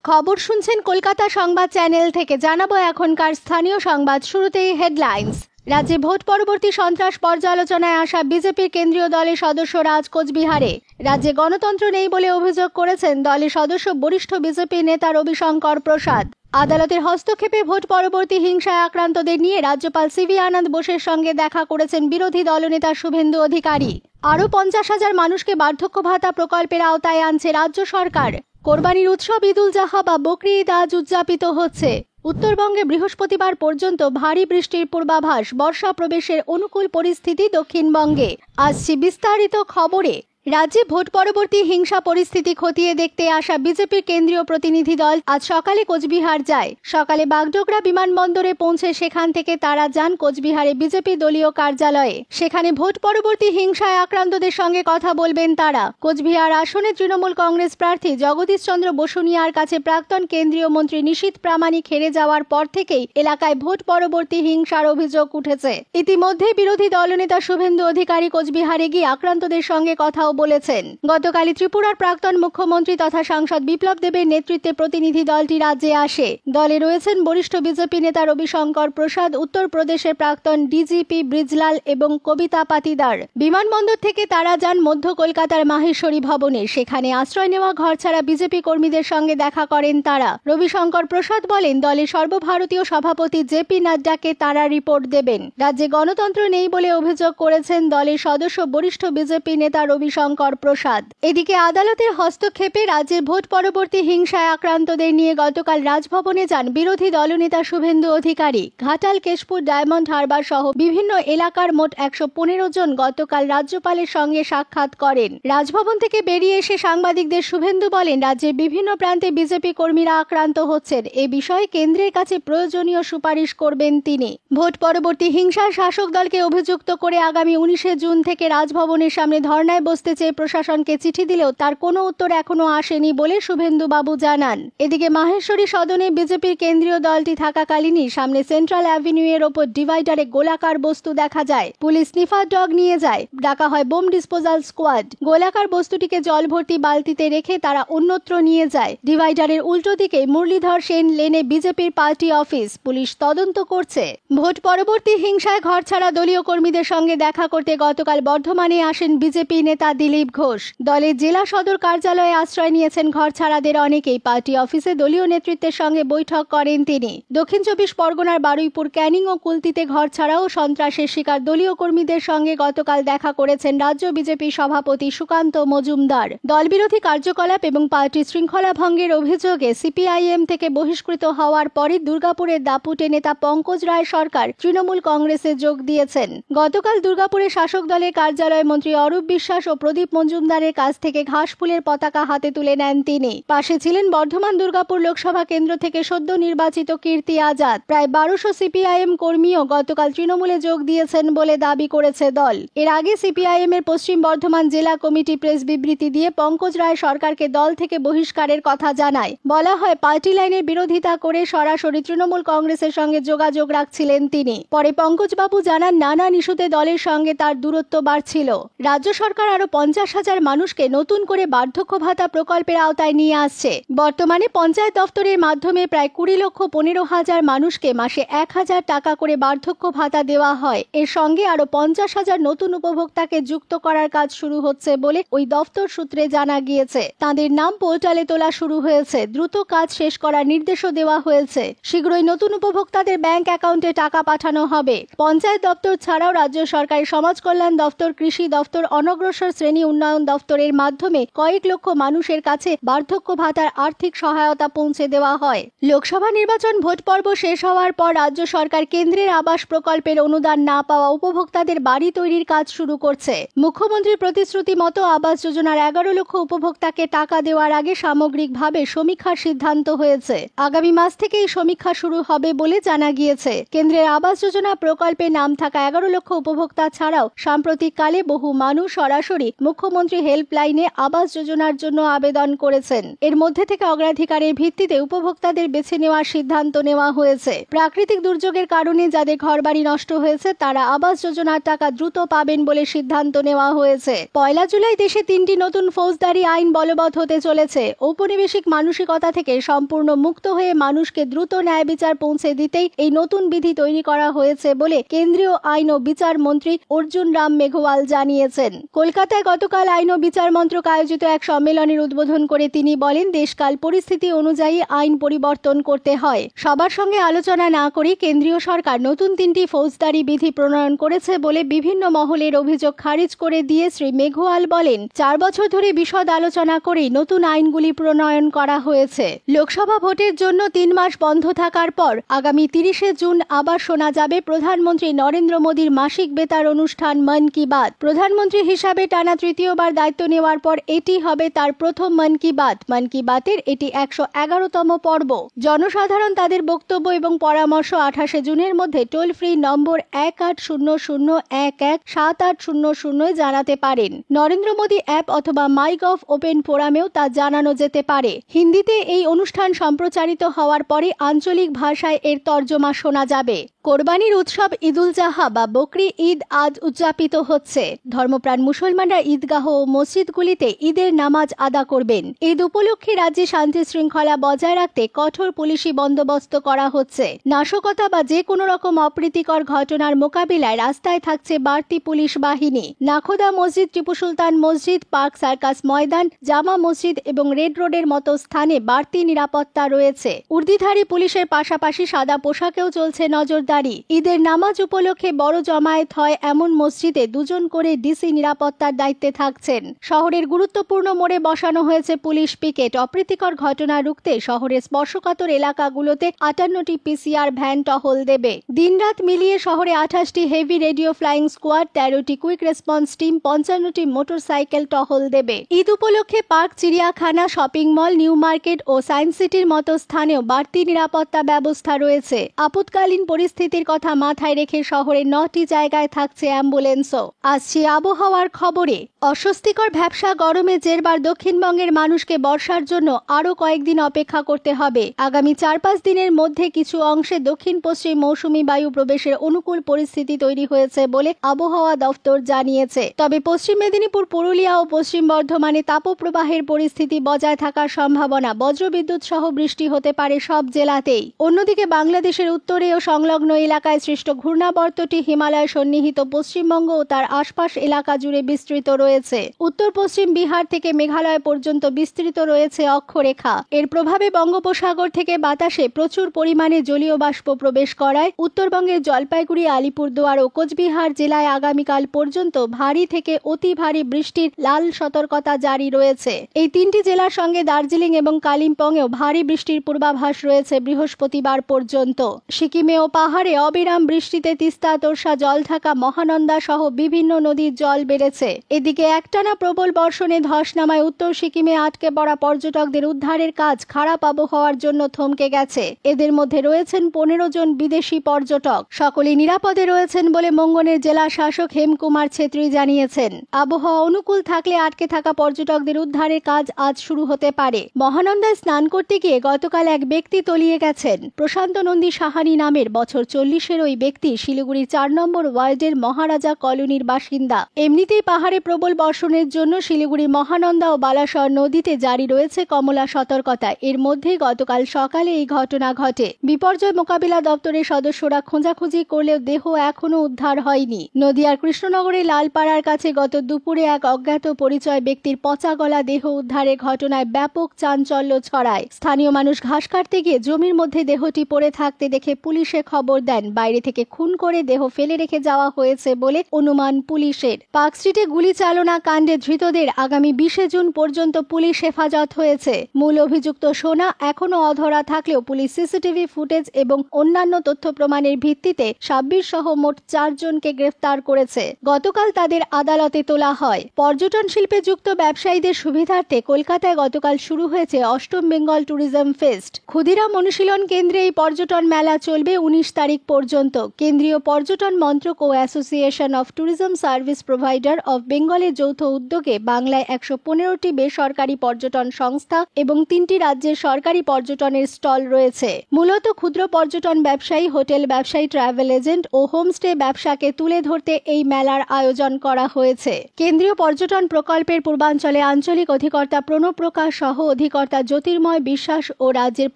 খবর শুনছেন কলকাতা সংবাদ চ্যানেল থেকে। জানাবো এখনকার স্থানীয় সংবাদ। শুরুতেই হেডলাইন্স। রাজ্যে ভোট পরবর্তী সন্ত্রাস পর্যালোচনায় আসা বিজেপির কেন্দ্রীয় দলের সদস্যরা আজ কোচবিহারে। রাজ্যে গণতন্ত্র নেই বলে অভিযোগ করেছেন দলের সদস্য বরিষ্ঠ বিজেপি নেতা রবিশঙ্কর প্রসাদ। আদালতের হস্তক্ষেপে ভোট পরবর্তী হিংসায় আক্রান্তদের নিয়ে রাজ্যপাল সিভি আনন্দ বোসের সঙ্গে দেখা করেছেন বিরোধী দলনেতা শুভেন্দু অধিকারী। আরও 50,000 মানুষকে বার্ধক্য ভাতা প্রকল্পের আওতায় আনছে রাজ্য সরকার। কোরবানির উৎসব ঈদ উল জুহা বা বকরি ঈদ আজ উদযাপিত হচ্ছে। উত্তরবঙ্গে বৃহস্পতিবার পর্যন্ত ভারী বৃষ্টির পূর্বাভাস। বর্ষা প্রবেশের অনুকূল পরিস্থিতি দক্ষিণবঙ্গে। আসছে বিস্তারিত খবরে। রাজ্যে ভোট পরবর্তী হিংসা পরিস্থিতি খতিয়ে দেখতে আসা বিজেপির কেন্দ্রীয় প্রতিনিধি দল আজ সকালে কোচবিহার যায়। সকালে বাগডোগরা বিমানবন্দরে পৌঁছে সেখান থেকে তারা যান কোচবিহারে বিজেপি দলীয় কার্যালয়ে। সেখানে ভোট পরবর্তী হিংসায় আক্রান্তদের সঙ্গে কথা বলবেন তারা। কোচবিহার আসনে তৃণমূল কংগ্রেস প্রার্থী জগদীশ চন্দ্র বসুনিয়ার কাছে প্রাক্তন কেন্দ্রীয় মন্ত্রী নিশীথ প্রামাণিক হেরে যাওয়ার পর থেকেই এলাকায় ভোট পরবর্তী হিংসার অভিযোগ উঠেছে। ইতিমধ্যে বিরোধী দলনেতা শুভেন্দু অধিকারী কোচবিহারে গিয়ে আক্রান্তদের সঙ্গে কথা বলেছেন। গতকালই ত্রিপুরার প্রাক্তন মুখ্যমন্ত্রী তথা সাংসদ বিপ্লব দেবের নেতৃত্বে প্রতিনিধি দলটি রাজ্যে আসে। দলে রয়েছেন বরিষ্ঠ বিজেপি নেতা রবিশঙ্কর প্রসাদ, উত্তরপ্রদেশের প্রাক্তন ডিজিপি ব্রিজলাল এবং কবিতা পাতিদার। বিমানবন্দর থেকে তারা যান মধ্য কলকাতার মাহেশ্বরী ভবনে। সেখানে আশ্রয় নেওয়া ঘর ছাড়া বিজেপি কর্মীদের সঙ্গে দেখা করেন তারা। রবিশঙ্কর প্রসাদ বলেন, দলের সর্বভারতীয় সভাপতি জেপি নাড্ডাকে তারা রিপোর্ট দেবেন। রাজ্যে গণতন্ত্র নেই বলে অভিযোগ করেছেন দলের সদস্য বরিষ্ঠ বিজেপি নেতা রবিশঙ্কর প্রসাদ। এদিকে আদালতের হস্তক্ষেপে রাজ্যের ভোট পরবর্তী হিংসায় আক্রান্তদের নিয়ে গতকাল রাজভবনে যান বিরোধী দলনেতা শুভেন্দু অধিকারী। ঘাটাল, কেশপুর, ডায়মন্ড হারবার সহ বিভিন্ন এলাকার মোট 115 জন গতকাল রাজ্যপালের সঙ্গে সাক্ষাৎ করেন। রাজভবন থেকে বেরিয়ে এসে সাংবাদিকদের শুভেন্দু বলেন, রাজ্যের বিভিন্ন প্রান্তে বিজেপি কর্মীরা আক্রান্ত হচ্ছেন। এ বিষয়ে কেন্দ্রের কাছে প্রয়োজনীয় সুপারিশ করবেন তিনি। ভোট পরবর্তী হিংসায় শাসক দলকে অভিযুক্ত করে আগামী 19 জুন থেকে রাজভবনের সামনে ধর্নায় বসতে চেয়ে প্রশাসনকে চিঠি দিলেও তার কোনো উত্তর এখনো আসেনি বলে শুভেন্দু বাবু জানান। এদিকে মাহেশ্বরী সদনে বিজেপির কেন্দ্রীয় দলটি থাকাকালীনই সামনে সেন্ট্রাল অ্যাভিনিউ এর ওপর ডিভাইডারে গোলাকার বস্তু দেখা যায়। পুলিশ স্নিফার ডগ নিয়ে যায়। ডাকা হয় বোম ডিসপোজাল স্কোয়াড। গোলাকার বস্তুটিকে জল ভর্তি বালতিতে রেখে তারা অন্যত্র নিয়ে যায়। ডিভাইডারের উল্টো দিকে মুরলীধর সেন লেনে বিজেপির পার্টি অফিস। পুলিশ তদন্ত করছে। ভোট পরবর্তী হিংসায় ঘর ছাড়া দলীয় কর্মীদের সঙ্গে দেখা করতে গতকাল বর্ধমানে আসেন বিজেপি নেতা দিলীপ ঘোষ। দলের জেলা সদর কার্যালয়ে আশ্রয় নিয়েছেন ঘর ছাড়াদের অনেকেই। পার্টি অফিসে দলীয় নেতৃত্বের সঙ্গে বৈঠক করেন তিনি। দক্ষিণ 24 পরগনার বারুইপুর, ক্যানিং ও কুলতিতে ঘর ছাড়াও সন্ত্রাসের শিকার দলীয় কর্মীদের সঙ্গে গতকাল দেখা করেছেন রাজ্য বিজেপি সভাপতি সুকান্ত মজুমদার। দলবিরোধী কার্যকলাপ এবং পার্টির শৃঙ্খলা ভঙ্গের অভিযোগে সিপিআইএম থেকে বহিষ্কৃত হওয়ার পরই দুর্গাপুরের দাপুটে নেতা পঙ্কজ রায় সরকার তৃণমূল কংগ্রেসে যোগ দিয়েছেন। গতকাল দুর্গাপুরে শাসক দলের কার্যালয়ে মন্ত্রী অরূপ বিশ্বাস ও প্রদীপ মজুমদারের কাছ থেকে ঘাস ফুলের পতাকা হাতে তুলে নেন তিনি। পাশে ছিলেন বর্ধমান দুর্গাপুর লোকসভা কেন্দ্র থেকে সদ্য নির্বাচিত কীর্তি আজাদ। প্রায় 1200 সিপিআইএম কর্মীও গতকাল তৃণমূলে যোগ দিয়েছেন বলে দাবি করেছে দল। এর আগে সিপিআইএম এর পশ্চিম বর্ধমান জেলা কমিটি প্রেস বিবৃতি দিয়ে পঙ্কজ রায় সরকারকে দল থেকে বহিষ্কারের কথা জানায়। বলা হয়, পার্টি লাইনের বিরোধিতা করে সরাসরি তৃণমূল কংগ্রেসের সঙ্গে যোগাযোগ রাখছিলেন তিনি। পরে পঙ্কজবাবু জানান, নানান ইস্যুতে দলের সঙ্গে তার দূরত্ব বাড়ছিল। রাজ্য সরকার আরো 50,000 মানুষকে নতুন করে বার্ধক্য ভাতা প্রকল্পের আওতায় নিয়ে আসছে। বর্তমানে পঞ্চায়েত দফতরের মাধ্যমে প্রায় 20,15,000 মানুষকে মাসে 1,000 টাকা করে বার্ধক্য ভাতা দেওয়া হয়। এর সঙ্গে আরো 50,000 নতুন উপভোক্তাকে যুক্ত করার কাজ শুরু হচ্ছে বলে ওই দফতর সূত্রে জানা গিয়েছে। তাদের নাম পোর্টালে তোলা শুরু হয়েছে। দ্রুত কাজ শেষ করার নির্দেশও দেওয়া হয়েছে। শীঘ্রই নতুন উপভোক্তাদের ব্যাংক অ্যাকাউন্টে টাকা পাঠানো হবে। পঞ্চায়েত দপ্তর ছাড়াও রাজ্য সরকারের সমাজ কল্যাণ দফতর, কৃষি দফতর, অনগ্রসর শ্রেণী উন্নয়ন দফতরের মাধ্যমে কয়েক লক্ষ মানুষের কাছে বার্ধক্য ভাতার আর্থিক সহায়তা পৌঁছে দেওয়া হয়। লোকসভা নির্বাচন ভোট পর্ব শেষ হওয়ার পর রাজ্য সরকার কেন্দ্রের আবাস প্রকল্পের অনুদান না পাওয়া উপভোক্তাদের বাড়ি তৈরির কাজ শুরু করছে। মুখ্যমন্ত্রীর প্রতিশ্রুতি মতো আবাস যোজনার 11 লক্ষ উপভোক্তাকে টাকা দেওয়ার আগে সামগ্রিকভাবে সমীক্ষার সিদ্ধান্ত হয়েছে। আগামী মাস থেকে এই সমীক্ষা শুরু হবে বলে জানা গিয়েছে। কেন্দ্রের আবাস যোজনা প্রকল্পে নাম থাকা 11 লক্ষ উপভোক্তা ছাড়াও সাম্প্রতিককালে বহু মানুষ সরাসরি মুখ্যমন্ত্রী হেল্পলাইনে আবাস যোজনার জন্য আবেদন করেছেন। এর মধ্যে থেকে অগ্রাধিকারের ভিত্তিতে উপভোক্তাদের বেছে নেওয়ার সিদ্ধান্ত নেওয়া হয়েছে। প্রাকৃতিক দুর্যোগের কারণে যাদের ঘরবাড়ি নষ্ট হয়েছে তারা আবাস যোজনার টাকা দ্রুত পাবেন বলে সিদ্ধান্ত নেওয়া হয়েছে। 1 জুলাই দেশে 3টি নতুন ফৌজদারি আইন বলবৎ হতে চলেছে। ঔপনিবেশিক মানসিকতা থেকে সম্পূর্ণ মুক্ত হয়ে মানুষকে দ্রুত ন্যায় বিচার পৌঁছে দিতেই এই নতুন বিধি তৈরি করা হয়েছে বলে কেন্দ্রীয় আইন ও বিচার মন্ত্রী অর্জুন রাম মেঘওয়াল জানিয়েছেন। কলকাতায় গতকাল আইন ও বিচার মন্ত্রক আয়োজিত এক সম্মেলনের উদ্বোধন করে তিনি বলেন, দেশকাল পরিস্থিতি অনুযায়ী আইন পরিবর্তন করতে হয়। সবার সঙ্গে আলোচনা না করে কেন্দ্রীয় সরকার নতুন 3টি ফৌজদারি বিধি প্রণয়ন করেছে বলে বিভিন্ন মহলের অভিযোগ খারিজ করে দিয়ে শ্রী মেঘওয়াল বলেন, 4 বছর ধরে বিশদ আলোচনা করেই নতুন আইনগুলি প্রণয়ন করা হয়েছে। লোকসভা ভোটের জন্য 3 মাস বন্ধ থাকার পর আগামী 30শে জুন আবার শোনা যাবে প্রধানমন্ত্রী নরেন্দ্র মোদীর মাসিক বেতার অনুষ্ঠান মন কি বাত। প্রধানমন্ত্রী হিসাবে টানা তৃতীয়বার দায়িত্ব নেওয়ার পর এটি হবে তার প্রথম মন কি বাত। মন কি বাতের এটি 111তম পর্ব। জনসাধারণ তাদের বক্তব্য এবং পরামর্শ 28শে জুনের মধ্যে টোল ফ্রি নম্বর 1800117800 জানাতে পারেন। নরেন্দ্র মোদী অ্যাপ অথবা মাইগভ ওপেন ফোরামেও তা জানানো যেতে পারে। হিন্দিতে এই অনুষ্ঠান সম্প্রচারিত হওয়ার পরে আঞ্চলিক ভাষায় এর তর্জমা শোনা যাবে। কোরবানির উৎসব ঈদ উল জাহা বা বকরি ঈদ আজ উদযাপিত হচ্ছে। ধর্মপ্রাণ মুসলমানরা ঈদগাহ ও মসজিদগুলিতে ঈদের নামাজ আদা করবেন। ঈদ উপলক্ষে রাজ্যে শান্তি শৃঙ্খলা বজায় রাখতে কঠোর পুলিশি বন্দোবস্ত করা হচ্ছে। নাশকতা বা যে কোনো রকম অপ্রীতিকর ঘটনার মোকাবিলায় রাস্তায় থাকছে বাড়তি পুলিশ বাহিনী। নাখোদা মসজিদ, টিপু সুলতান মসজিদ, পার্ক সার্কাস ময়দান, জামা মসজিদ এবং রেড রোডের মতো স্থানে বাড়তি নিরাপত্তা রয়েছে। উর্দিধারী পুলিশের পাশাপাশি সাদা পোশাকেও চলছে নজরদারি। ঈদের নামাজ উপলক্ষে বড় জমায়েত হয় এমন মসজিদে 2 জন করে ডিসি নিরাপত্তার দায়িত্বে থাকছেন। শহরের গুরুত্বপূর্ণ মোড়ে বসানো হয়েছে পুলিশ পিকেট। অপ্রীতিকর ঘটনা রুখতে শহরের স্পর্শকাতর এলাকাগুলোতে 58টি পিসিআর ভ্যান টহল দেবে। দিনরাত মিলিয়ে শহরে 28টি হেভি রেডিও ফ্লাইং স্কোয়াড, 13টি কুইক রেসপন্স টিম, 55টি মোটরসাইকেল টহল দেবে। ঈদ উপলক্ষে পার্ক, চিড়িয়াখানা, শপিং মল, নিউ মার্কেট ও সায়েন্স সিটির মতো স্থানেও বাড়তি নিরাপত্তা ব্যবস্থা রয়েছে। আপৎকালীন পরিস্থিতির কথা মাথায় রেখে শহরে 9টি জায়গায় থাকছে অ্যাম্বুলেন্সও। আসছি আবহাওয়ার খবরে। অস্বস্তিকর ভ্যাপসা গরমে জেরবার দক্ষিণবঙ্গের মানুষকে বর্ষার জন্য আরও কয়েকদিন অপেক্ষা করতে হবে। আগামী 4-5 দিনের মধ্যে কিছু অংশে দক্ষিণ পশ্চিম মৌসুমী বায়ু প্রবেশের অনুকূল পরিস্থিতি তৈরি হয়েছে বলে আবহাওয়া দফতর জানিয়েছে। তবে পশ্চিম মেদিনীপুর, পুরুলিয়া ও পশ্চিম বর্ধমানে তাপপ্রবাহের পরিস্থিতি বজায় থাকার সম্ভাবনা। বজ্রবিদ্যুৎ সহ বৃষ্টি হতে পারে সব জেলাতেই। অন্যদিকে বাংলাদেশের উত্তরে ও সংলগ্ন এলাকায় সৃষ্ট ঘূর্ণাবর্তটি হিমালয় সন্নিহিত পশ্চিমবঙ্গ ও তার আশপাশ এলাকা জুড়ে বিস্তৃত রয়েছে। উত্তর পশ্চিম বিহার থেকে মেঘালয় পর্যন্ত বিস্তৃত রয়েছে অক্ষরেখা। এর প্রভাবে বঙ্গোপসাগর থেকে বাতাসে প্রচুর পরিমাণে জলীয় বাষ্প প্রবেশ করায় উত্তরবঙ্গের জলপাইগুড়ি, আলিপুরদুয়ার ও কোচবিহার জেলায় আগামীকাল পর্যন্ত ভারী থেকে অতি ভারী বৃষ্টির লাল সতর্কতা জারি রয়েছে। এই 3টি জেলার সঙ্গে দার্জিলিং এবং কালিম্পংয়েও ভারী বৃষ্টির পূর্বাভাস রয়েছে বৃহস্পতিবার পর্যন্ত। সিকিমে ও পাহাড়ে অবিরাম বৃষ্টিতে তিস্তা, তোরসা, জলঢাকা, মহানন্দা সহ বিভিন্ন নদীর জল বেড়েছে। এদিকে একটানা প্রবল বর্ষণে ধস নামায় উত্তর সিকিমে আটকে পড়া পর্যটকদের উদ্ধারের কাজ খারাপ আবহাওয়ার জন্য থমকে গেছে। এদের মধ্যে রয়েছেন 15 জন বিদেশি পর্যটক। সকলেই নিরাপদে রয়েছেন বলে মঙ্গনের জেলা শাসক হেমকুমার ছেত্রী জানিয়েছেন। আবহাওয়া অনুকূল থাকলে আটকে থাকা পর্যটকদের উদ্ধারের কাজ আজ শুরু হতে পারে। মহানন্দায় স্নান করতে গিয়ে গতকাল এক ব্যক্তি তলিয়ে গেছেন। প্রশান্ত নন্দী সাহানি নামের বছর 40-এর ওই ব্যক্তি শিলিগুড়ির 4 নম্বর ওয়ার্ডের মহারাজা কলোনির বাসিন্দা। এমনিতেই পাহাড়ে প্রবল বর্ষণের জন্য শিলিগুড়ির মহানন্দা ও বালাসর নদীতে জারি রয়েছে কমলা সতর্কতা। এর মধ্যেই গতকাল সকালে এই ঘটনা ঘটে। বিপর্যয় মোকাবিলা দপ্তরের সদস্যরা খোঁজাখুঁজি করলেও দেহ এখনো উদ্ধার হয়নি। নদিয়ার কৃষ্ণনগরের লালপাড়ার কাছে গত দুপুরে এক অজ্ঞাত পরিচয় ব্যক্তির পচা গলা দেহ উদ্ধারের ঘটনায় ব্যাপক চাঞ্চল্য ছড়ায়। স্থানীয় মানুষ ঘাস কাটতে গিয়ে জমির মধ্যে দেহটি পড়ে থাকতে দেখে পুলিশে খবর দেন। বাইরে থেকে খুন করে দেহ ফেলে রেখে যাওয়া হয়েছে বলে অনুমান পুলিশের। পার্ক স্ট্রিটে গুলি চালনা কাণ্ডে ধৃতদের আগামী 20শে জুন পর্যন্ত পুলিশ হেফাজত হয়েছে। মূল অভিযুক্ত সোনা এখনো অধরা থাকলেও পুলিশ সিসিটিভি ফুটেজ এবং অন্যান্য তথ্য প্রমাণের ভিত্তিতে 26 সহ মোট 4 জনকে গ্রেফতার করেছে। গতকাল তাদের আদালতে তোলা হয়। পর্যটন শিল্পে যুক্ত ব্যবসায়ীদের সুবিধার্থে কলকাতায় গতকাল শুরু হয়েছে 8ম বেঙ্গল ট্যুরিজম ফেস্ট। ক্ষুদিরাম অনুশীলন কেন্দ্রে এই পর্যটন মেলা চলবে 19 তারিখ পর্যন্ত। কেন্দ্রীয় পর্যটন মন্ত্রক ও association of tourism service provider of বেঙ্গলের যৌথ উদ্যোগে বাংলায় 115টি বেসরকারি পর্যটন সংস্থা এবং 3টি রাজ্যের সরকারি পর্যটনের স্টল রয়েছে। মূলত ক্ষুদ্র পর্যটন ব্যবসায়ী, হোটেল ব্যবসায়ী, ট্রাভেল এজেন্ট ও হোমস্টে ব্যবসাকে তুলে ধরতে এই মেলার আয়োজন করা হয়েছে। কেন্দ্রীয় পর্যটন প্রকল্পের পূর্বাঞ্চলে আঞ্চলিক অধিকর্তা প্রণব প্রকাশ সহ অধিকর্তা জ্যোতির্ময় বিশ্বাস ও রাজ্যের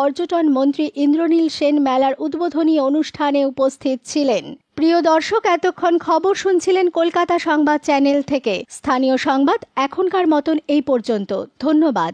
পর্যটন মন্ত্রী ইন্দ্রনীল সেন মেলার উদ্বোধনী অনুষ্ঠানে উপস্থিত ছিলেন। প্রিয় দর্শক, এতক্ষণ খবর শুনছিলেন কলকাতা সংবাদ চ্যানেল থেকে। স্থানীয় সংবাদ এখনকার মতন এই পর্যন্ত। ধন্যবাদ।